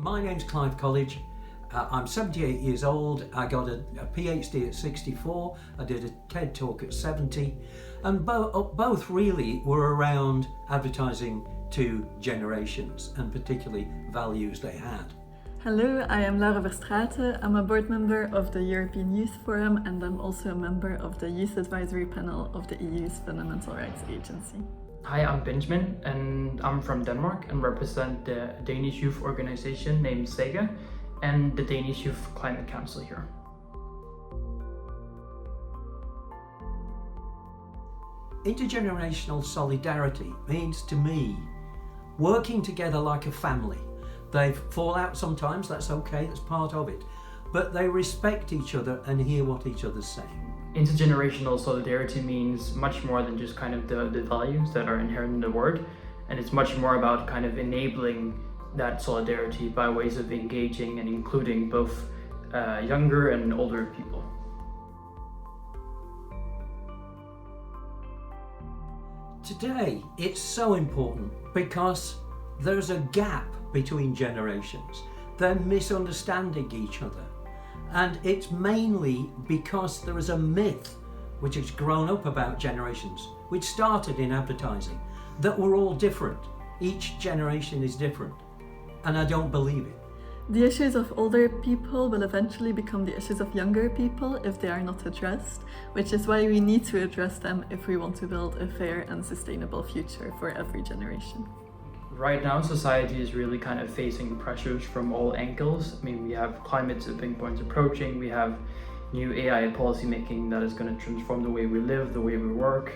My name's Clive Colledge. I'm 78 years old. I got a PhD at 64. I did a TED talk at 70. And both really were around advertising to generations and particularly values they had. Hello, I am Laure Verstraete. I'm a board member of the European Youth Forum and I'm also a member of the Youth Advisory Panel of the EU's Fundamental Rights Agency. Hi, I'm Benjamin and I'm from Denmark and represent the Danish youth organization named SAGA and the Danish Youth Climate Council here. Intergenerational solidarity means to me working together like a family. They fall out sometimes, that's okay, that's part of it. But they respect each other and hear what each other's saying. Intergenerational solidarity means much more than just kind of the values that are inherent in the word. And it's much more about kind of enabling that solidarity by ways of engaging and including both younger and older people. Today, it's so important because there's a gap between generations. They're misunderstanding each other. And it's mainly because there is a myth which has grown up about generations, which started in advertising, that we're all different. Each generation is different. And I don't believe it. The issues of older people will eventually become the issues of younger people if they are not addressed, which is why we need to address them if we want to build a fair and sustainable future for every generation. Right now, society is really kind of facing pressures from all angles. I mean, we have climate tipping points approaching, we have new AI policy making that is going to transform the way we live, the way we work.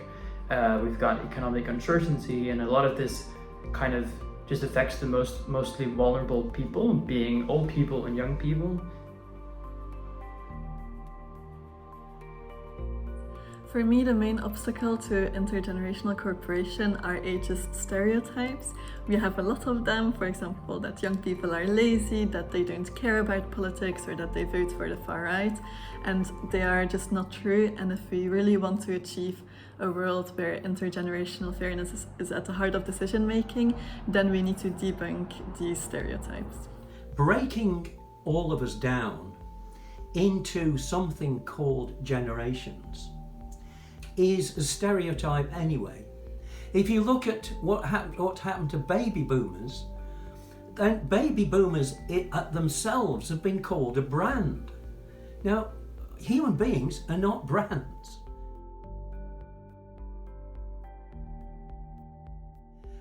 We've got economic uncertainty, and a lot of this kind of just affects the mostly vulnerable people, being old people and young people. For me, the main obstacle to intergenerational cooperation are ageist stereotypes. We have a lot of them, for example, that young people are lazy, that they don't care about politics, or that they vote for the far right, and they are just not true. And if we really want to achieve a world where intergenerational fairness is at the heart of decision making, then we need to debunk these stereotypes. Breaking all of us down into something called generations is a stereotype anyway. If you look at what happened to baby boomers, then baby boomers themselves have been called a brand. Now, human beings are not brands.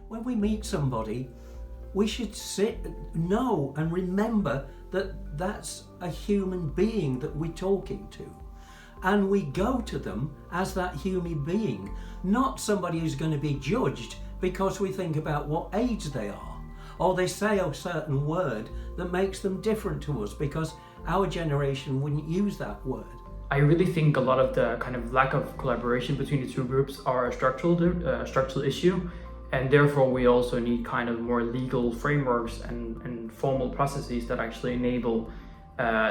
When we meet somebody, we should know and remember that that's a human being that we're talking to. And we go to them as that human being, not somebody who's going to be judged because we think about what age they are, or they say a certain word that makes them different to us because our generation wouldn't use that word. I really think a lot of the kind of lack of collaboration between the two groups are a structural issue, and therefore we also need kind of more legal frameworks and formal processes that actually enable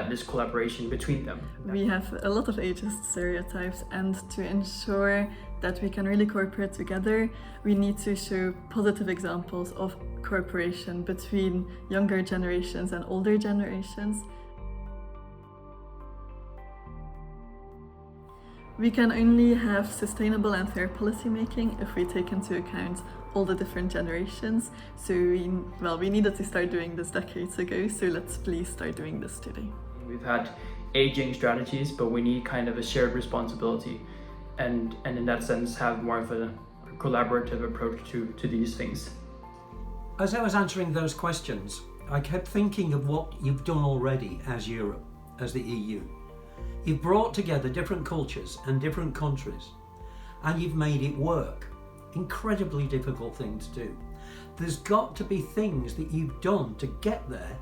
this collaboration between them. We have a lot of ageist stereotypes, and to ensure that we can really cooperate together, we need to show positive examples of cooperation between younger generations and older generations. We can only have sustainable and fair policy making if we take into account all the different generations. So we needed to start doing this decades ago, so let's please start doing this today. We've had aging strategies, but we need kind of a shared responsibility and in that sense have more of a collaborative approach to these things. As I was answering those questions, I kept thinking of what you've done already as Europe, as the EU. You've brought together different cultures and different countries, and you've made it work. Incredibly difficult thing to do. There's got to be things that you've done to get there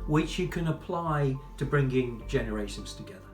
which you can apply to bringing generations together.